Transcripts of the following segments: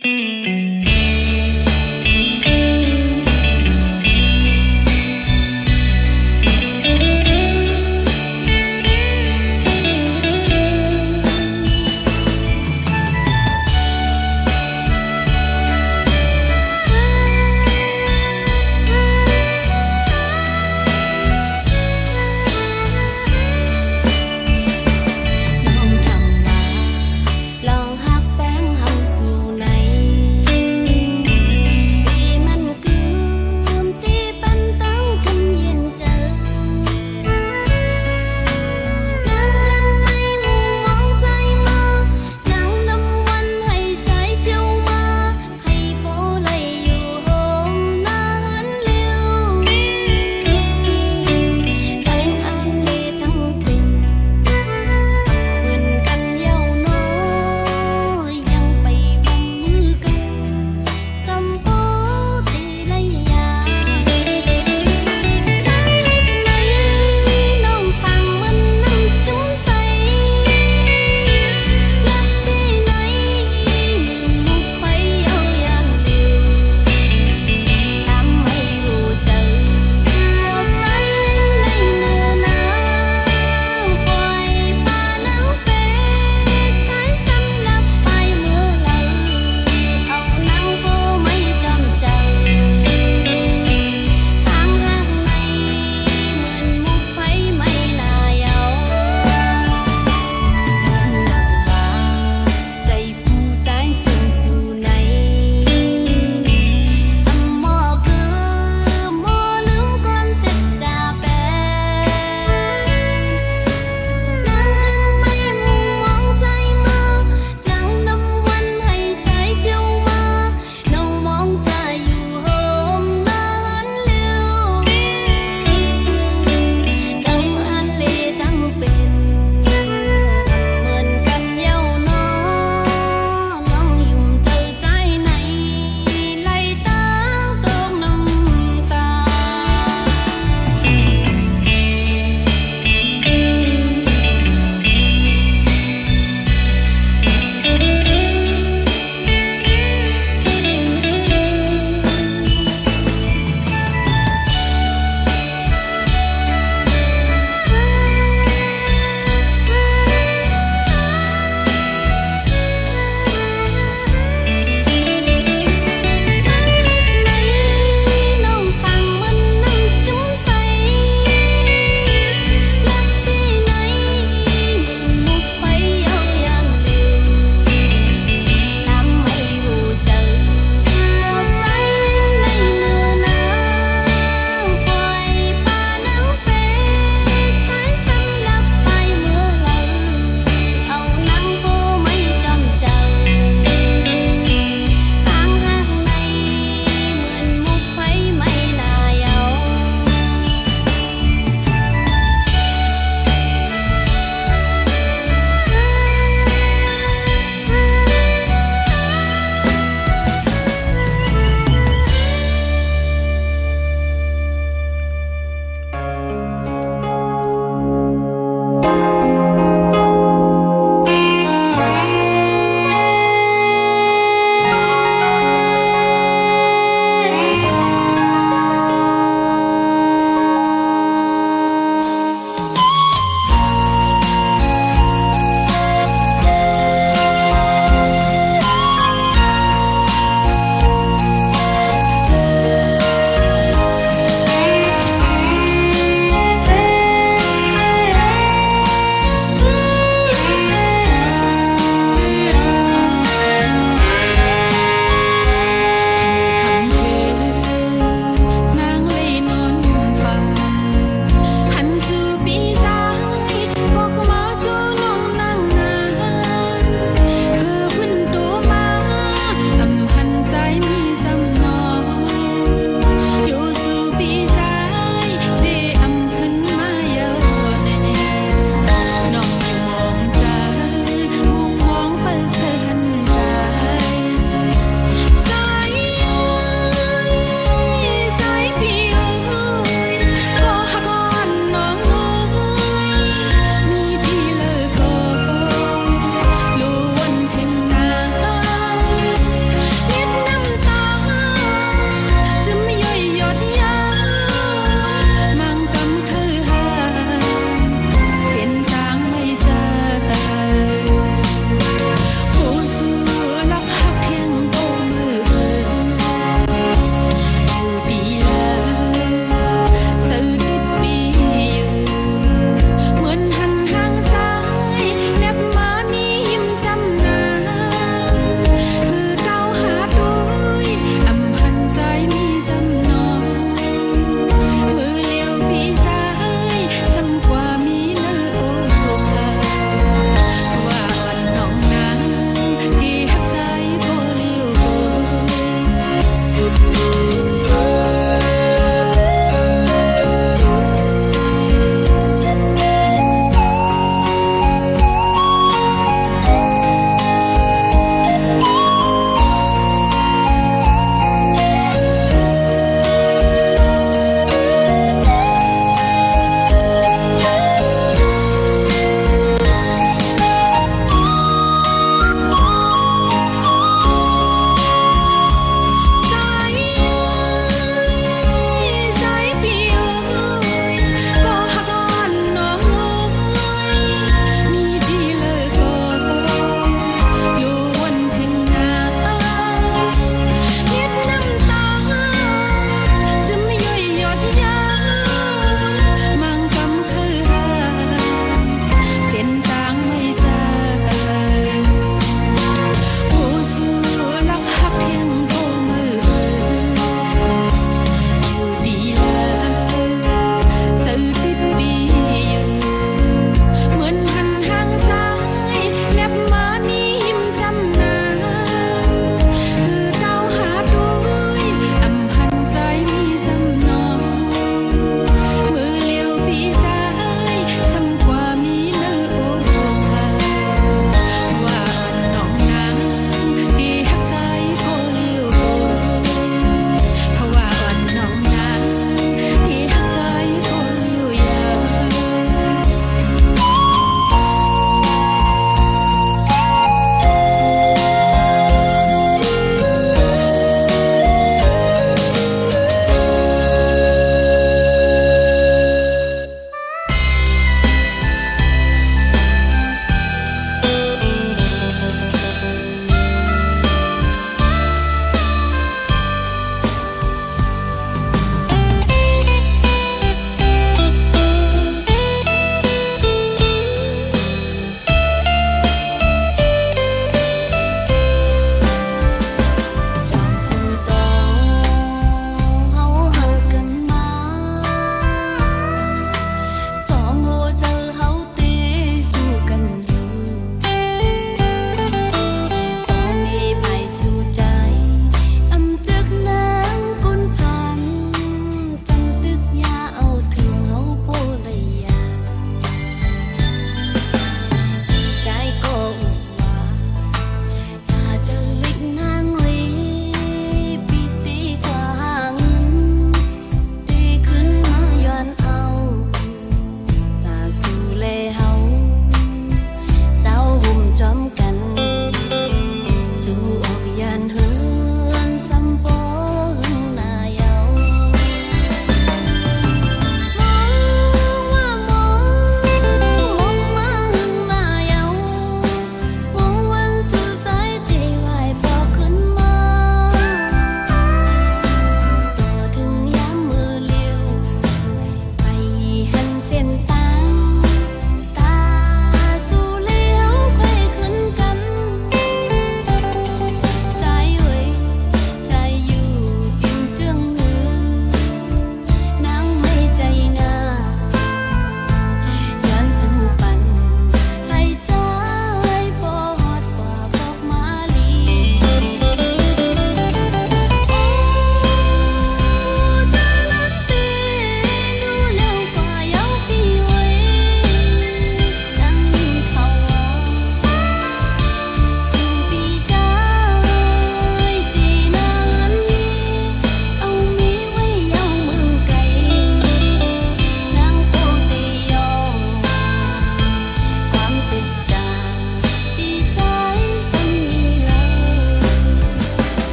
ลองหักแป้งเฮาสู่ใน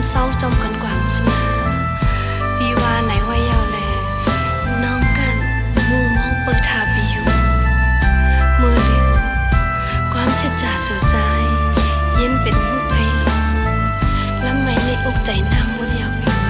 เศร้าจมกันกว่าเมื่อนาพี่ว่าไหนว่ายาวแลน้องกันมูมองเปิดทาพี่อยู่เมื่อเดียวความเช็ดจ่าสู่ใจเย็นเป็นหูไปและไม่ในอกใจนางวันยาวพี่ไว้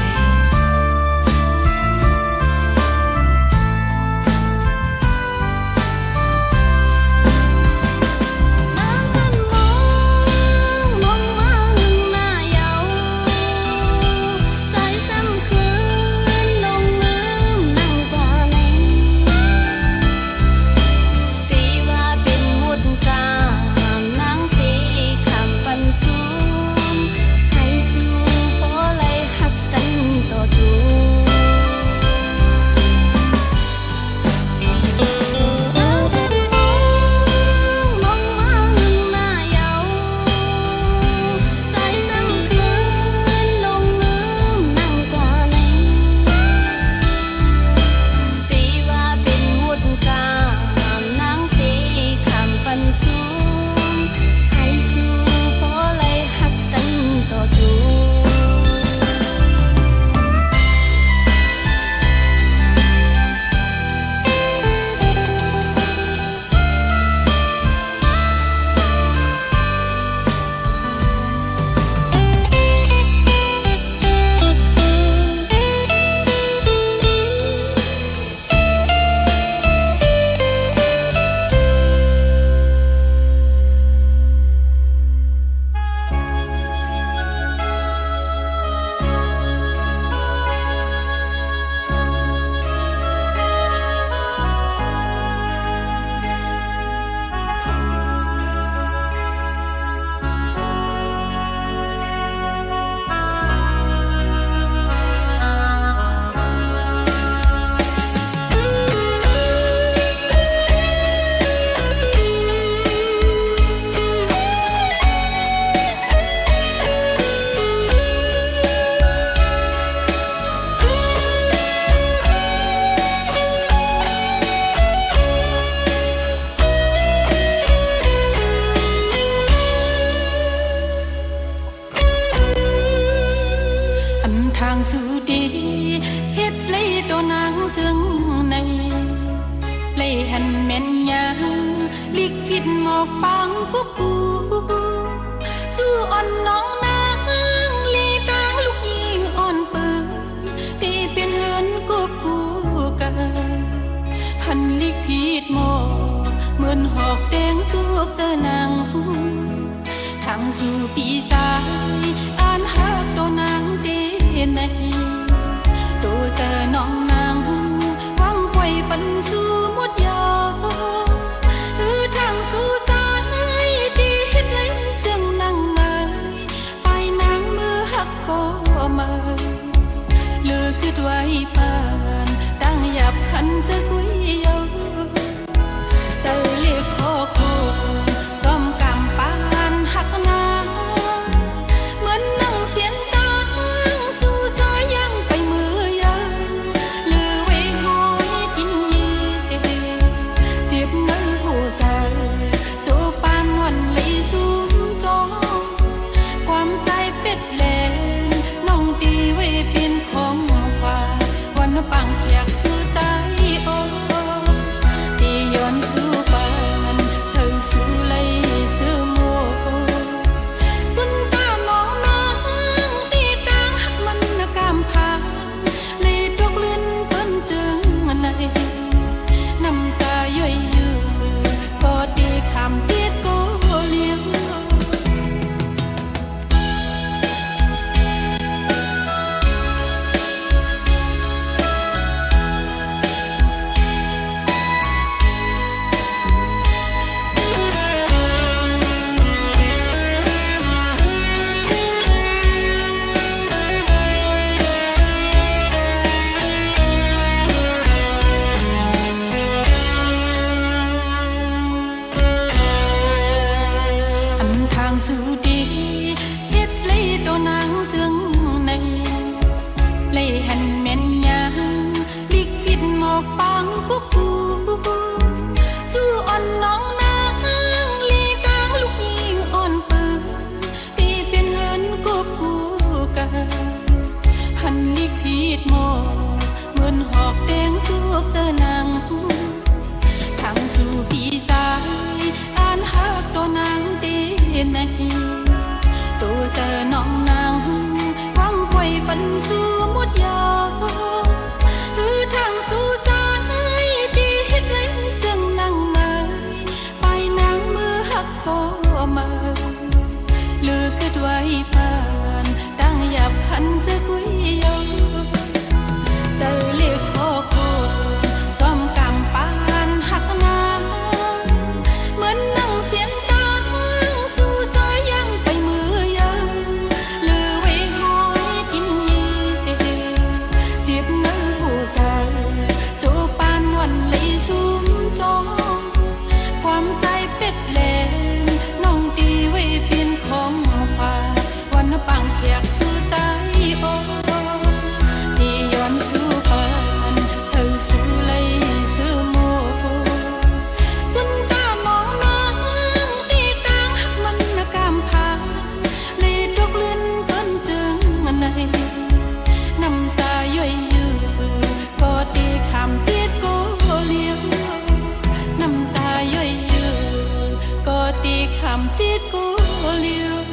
ทางสู่ดีเฮ็ดเลยตัวนางจึงในเลยหันแม่นยาลิกผิดหมอกปังกุกูจู่อ่อนน้องนางลีกลางลูกยิงอ่อนปืนที่เป็นเฮือนกุกูกันหันลิกผิดหมอกเหมือนหอกแดงจุกเจอนางทางสู่ปีใจอ่านหักตัวนางในตัวเจอน้องนางวางไว้ปันสู่หมดยาทางสู่ใจที่เฮ็ดเลยจึงนั่งเงยไปนางมือหักก็มาเลือกคิดไว้ปานดังหยับขันจะกุยเยาใจเรียกขอโคจอมกำปานหักนาเหมือนนั่งเสียนปังเขียกสู่ใจโอที่ย้อนสู่ปานเธอสู่เลยสู่มัวคุณตาน้องนางที่ต่างหักมันกำพาเลยตกลื่นเพิ่นจึงในน้ำตาย่อยยือก็ดีคำจิตก็เลี้ยงสู่ดีเฮ็ดเลยตัวนางจึงในเลยหันแม่นยาลิกผิดหมอกปังกุกูจู่อ่อนน้องนางลีกลางลูกยิงอ่อนปืนที่เป็นเฮือนกุกูกัน này tôi chờ nong nắng quăng quay vẫn xưa một giờ thứ thang xu trái đi hết lấy chân nắng mơ bài nắng mưa hắt có mơ lừa kết quay bàn đang dập khăn chơi quý yêu trời liệt khó cô trong cảm pan hắt naเหมือนนั่งเสียนตาสู้ใจยังไปมือยังลือไว้หอยกินยีจีบเนื้อผู้ใจโจปานวันเลยซุ้มจองความใจเป็ดแหลมน้องตีไว้เปลี่ยนของฝากวันปังเขียกสู้ใจโอที่ย้อนสู้ปันเธอสู้เลยสู้โมคุณตามองน้องดีต่างหักมันนะกามพาเลยดกเลื่อนเพิ่นจึงอันไหนน้ำตาย่อยยืดก็ตีคำติดก็เลี้ยวน้ำตาย่อยยืดก็ตีคำติดก็เลี้ยว เ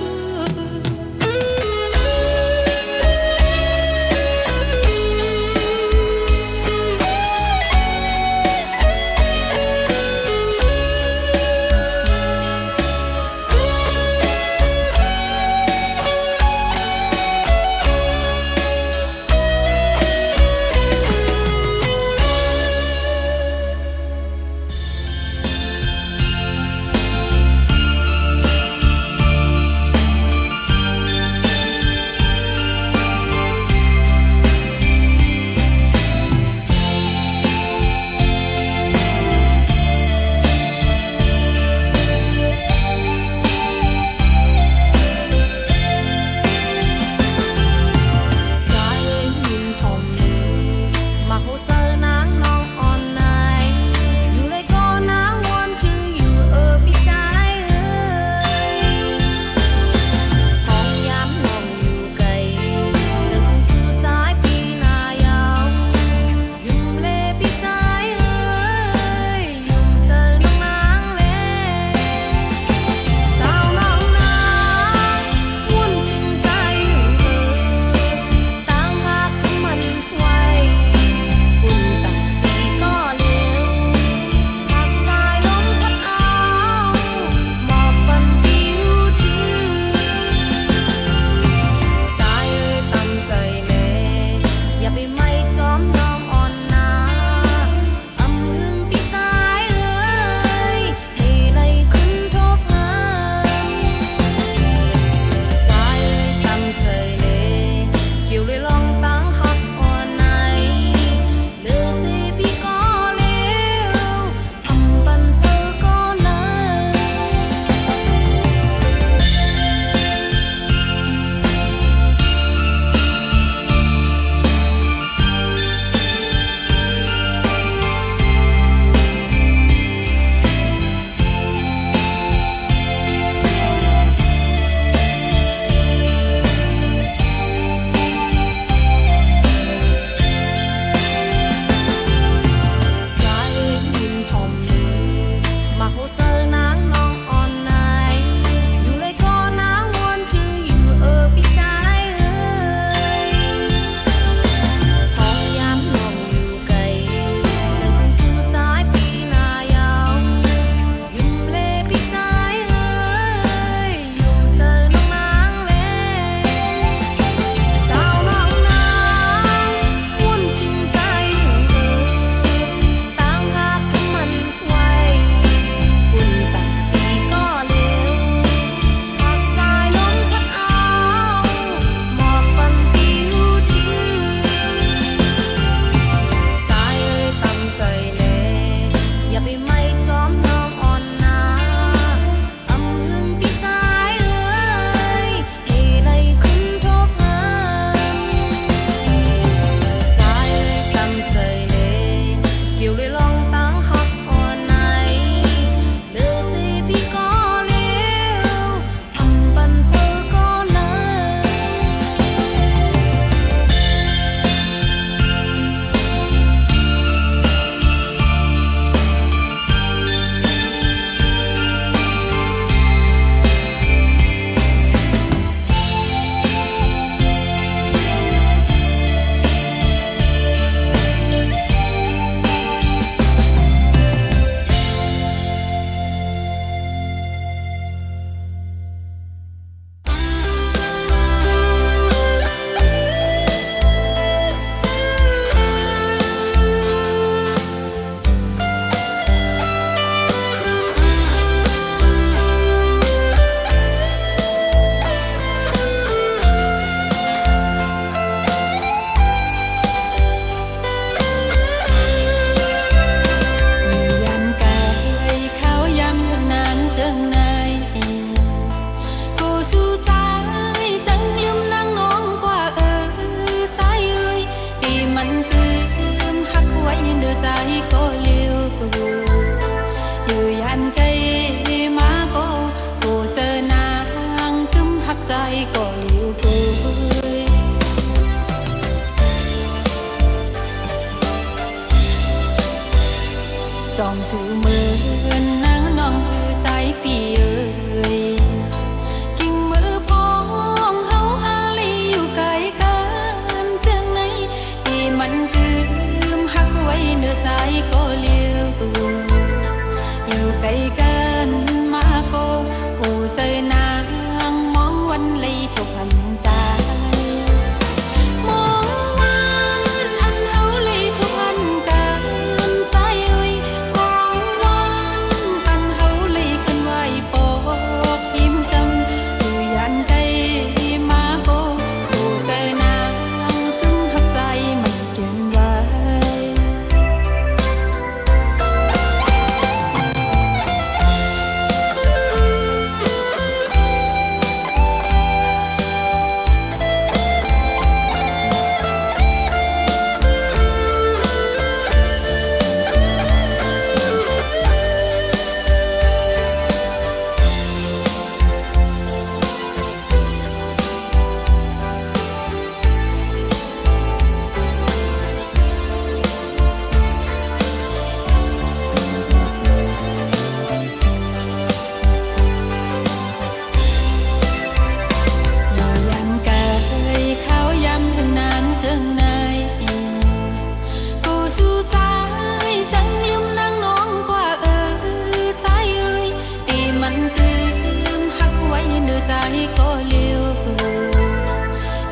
có liều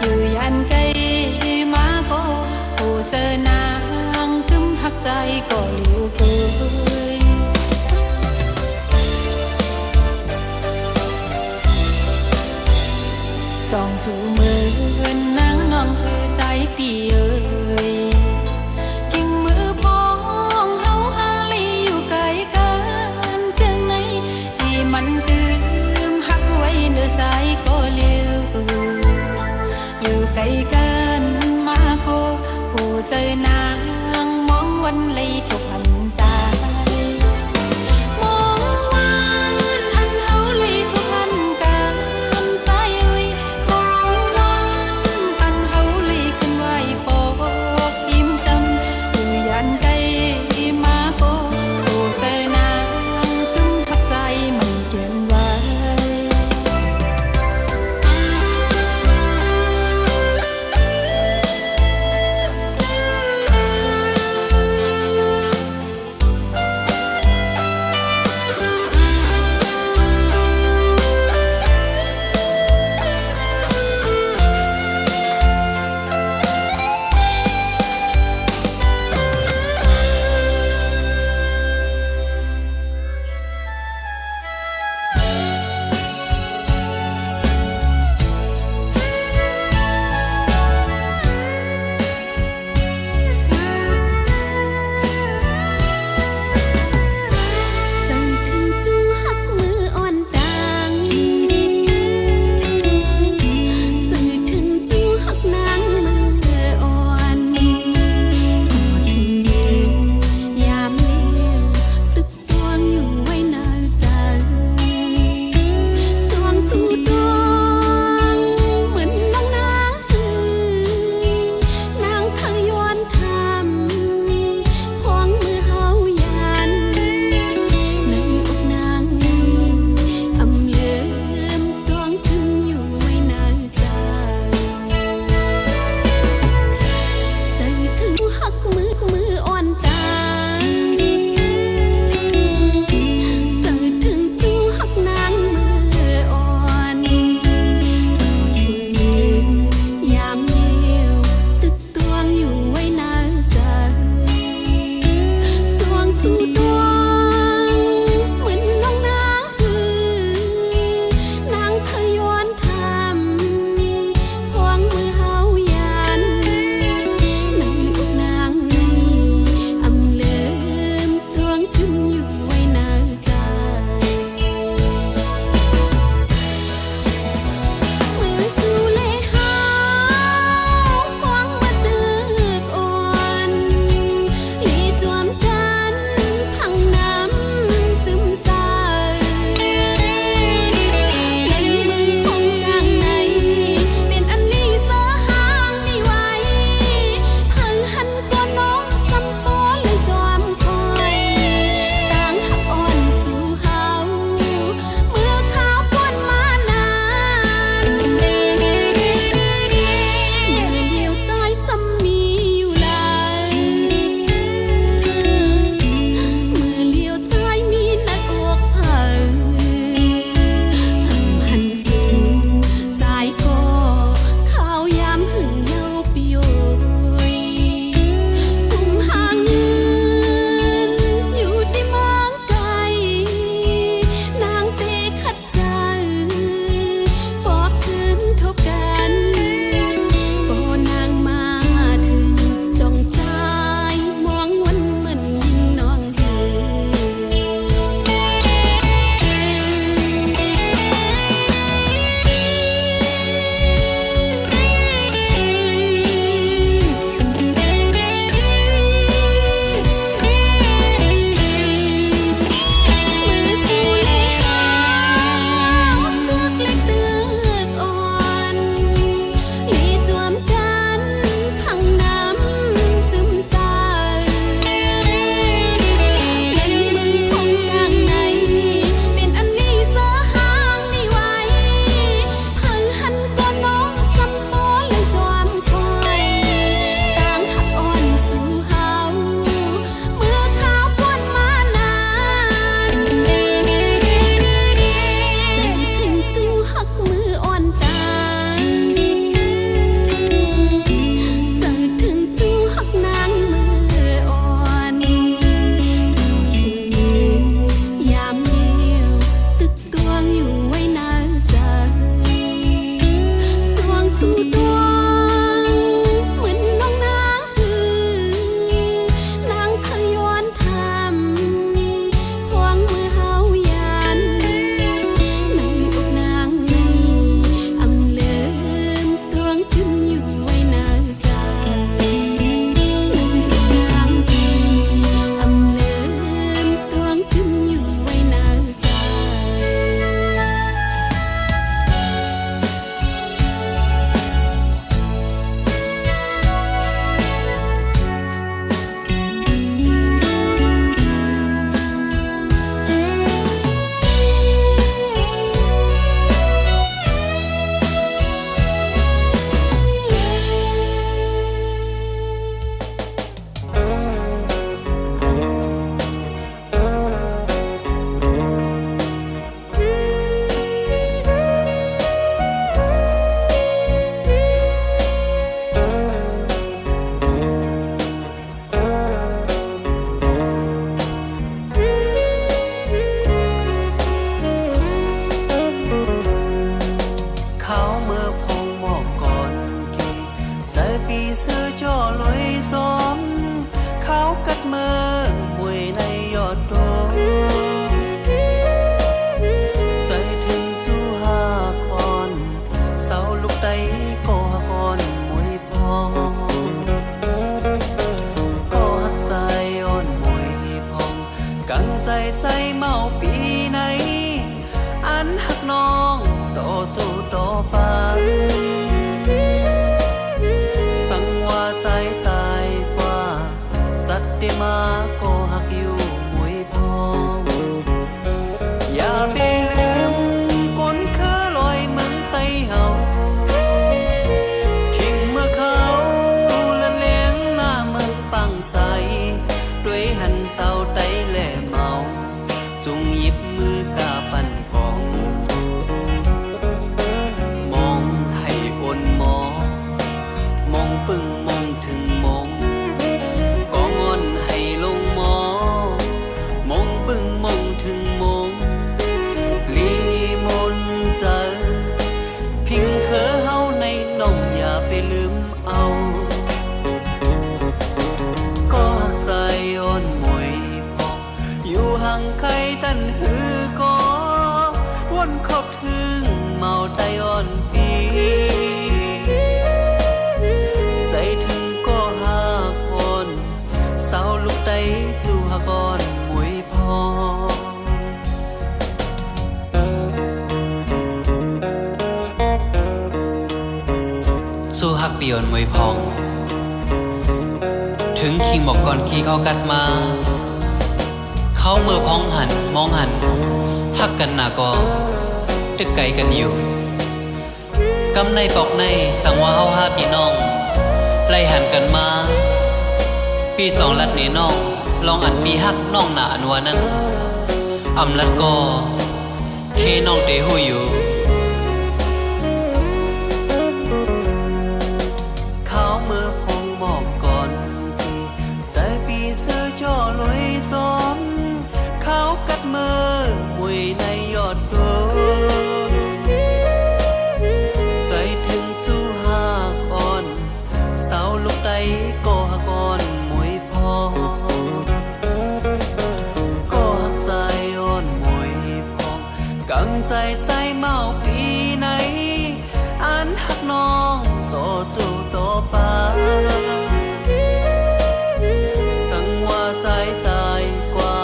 như yan cây má có hồ sơ nàng cấm hắc dài có liều cười dòng dù mơ nắng non cứ dài phi ơiมันตื่มหักไว้เนื้อสายก็เลี้ยวอยู่ไกลกันมาโกโอ้เสยนางมองวันเลยทุกหันใจมองวันอันเฮาเลยทุกหันกันใจมองวันอันเฮาเลยขึ้นไว้ปอกยิ้มจำอยู่ยันไกลมาโกโอ้เสยนางคึมทับใจมันเก็บไว้ น้องต่อจูต่อไปสังว่าใจตายกว่าสัตว์ได้มาก็หักอยู่มวยพองอย่าไปลืมคนคือลอยเมืองไต้เฮาเข่งเมื่อเขาละเลี้ยงหน้าเมืองปังใสด้วยหันเศร้าไตแหล่เมาจุงหยิบมือกาปั่นกองมองให้อ่อนมองปึ้งมองถึงมองกองอ่อนให้ลงมองปึ้งมองถึงมองลีมนเจอพิงเคอเฮาในน้องอย่าไปลืมเอาก็ใจอ่อนมวยพออยู่ห่างไกลตันหือก็วนคบถึงเมาไตอ่อนปีใจถึงก็หากอ่อนเศร้าลูกไตจู่หากอ่อนมวยพอสู้ฮักปีอ่อนมวยพอง ถึงคิงบอกก่อนขี้เขากัดมา เขาเมื่อพ้องหันมองหันฮักกันหนาก็ตึกไกลกันอยู่กำในปอกในสั่งว่าเฮาหาพี่น้องไล่หันกันมาปีสองลัดเนน้องลองอันปีฮักน้องหนาอันวานั้นอำลัดก็เคน้องเตหูอยู่เขาเมื่อพงหมอกก่อนที่ใจปีเสื้อจ่อลอยจอมเขากัดมือมวยในยอดโดใจถึงจูหากอ่อนเศร้าลูกไตก็หักอ่อนมวยพอก็หักใจอ่อนมวยพอกังใจใจเมาปีไหนอันหักน้องต่อจูต่อไปสังว่าใจตายกว่า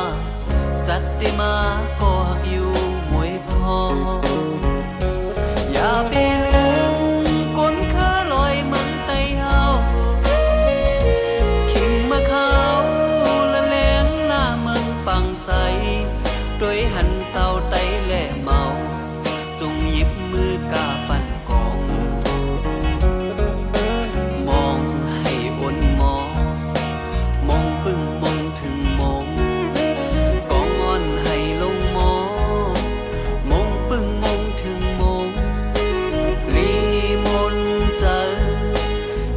จัดได้มาก็หักอยู่มวยพออย่าไปลืมคนคือลอยเมืองไต้เฮาขิงมาเขาละเลี้ยงหน้าเมืองปังใสด้วยหันเศร้าไตแหล่เมาจุงหยิบมือกาปั่นกองมองให้อ่อนมองปึ้งมองถึงมองกองอ่อนให้ลงมองปึ้งมองถึงมองลีมนเจอ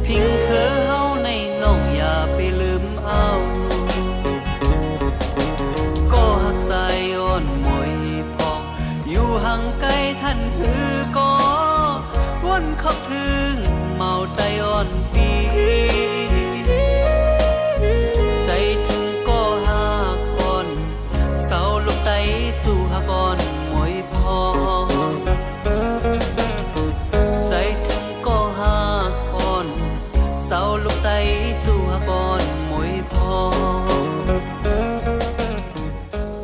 พิงเคอเฮาในน้องอย่าไปลืมเอาก็หักใจอ่อนมวยพองอยู่ห่างไกลท่านหือก็วนคบถึงเมาไตอ่อนปีใจถึงก็หากอ่อนเศร้าลูกไตจู่หากอ่อนมวยพอใจถึงก็หากอ่อนเศร้าลูกไตจู่หากอ่อนมวยพอ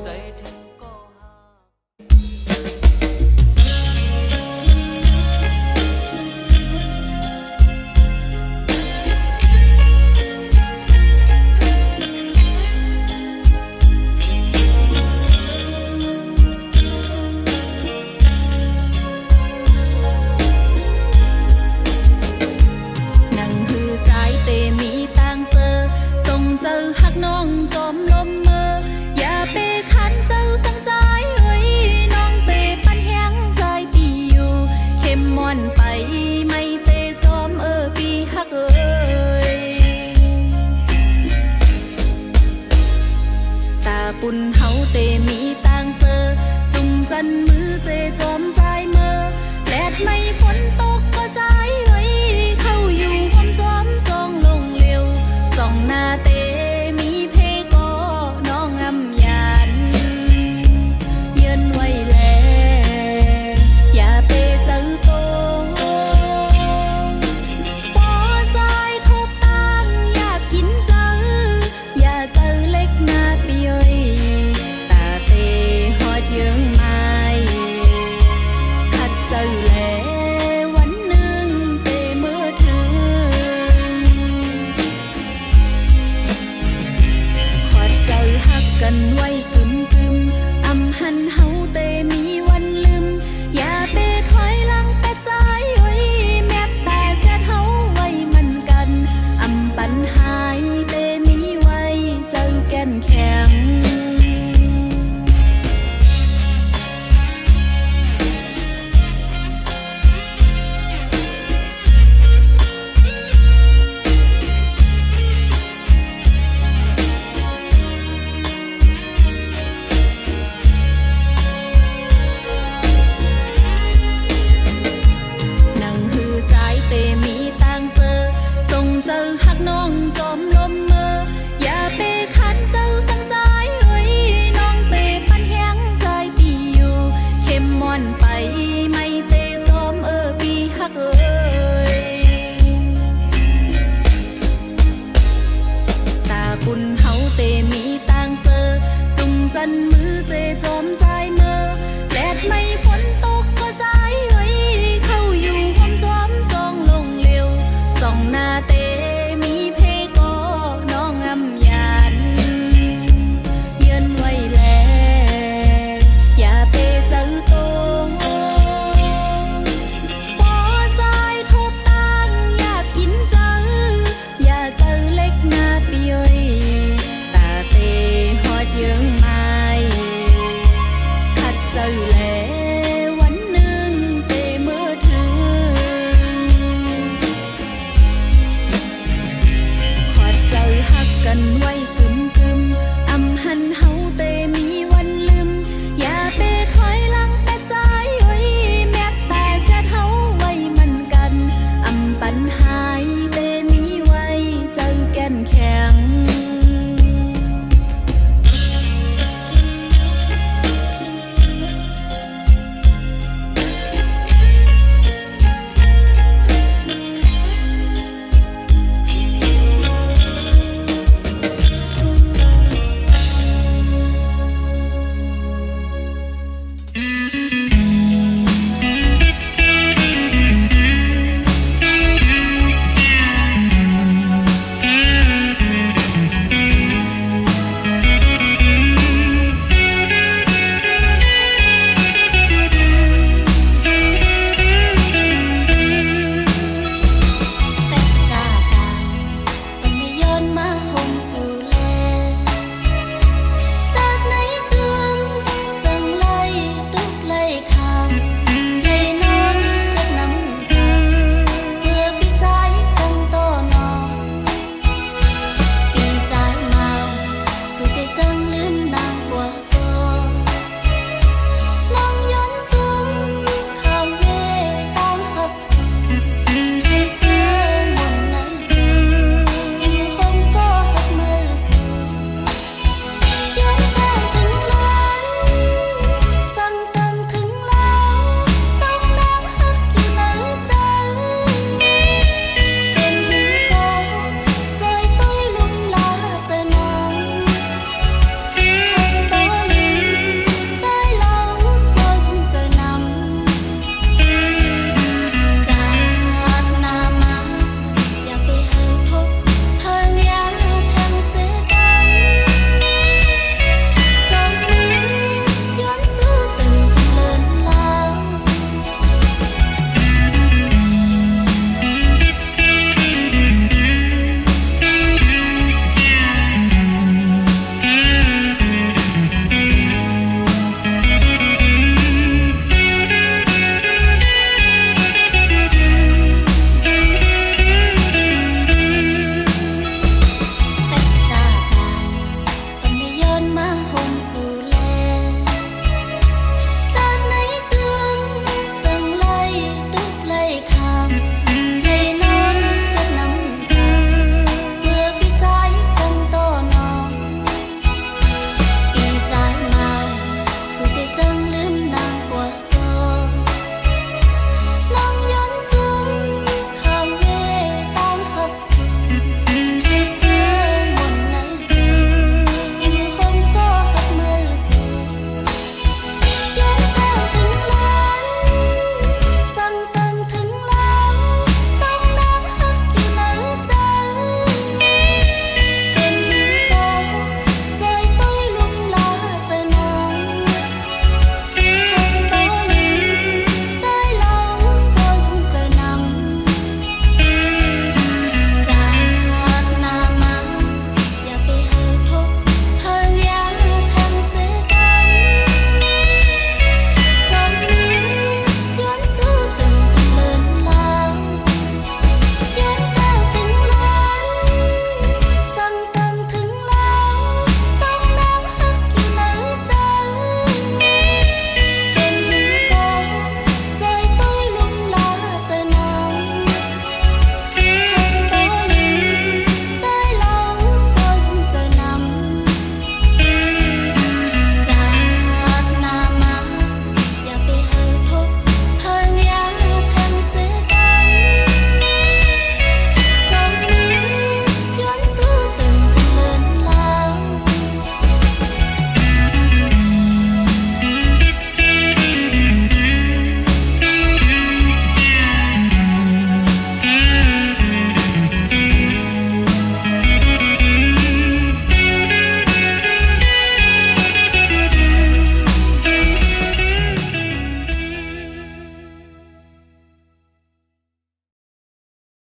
ใจถึงก็หากนั่งหือใจเตมีตังเซอส่งเจอหักน้องจอมลมเมออย่าไปขันเจ้าสังใจเอ้ยน้องเตปันแหงใจปีอยู่เข้มม่อนไปไม่เตจอมปีหักเอ้ยตาปุ่น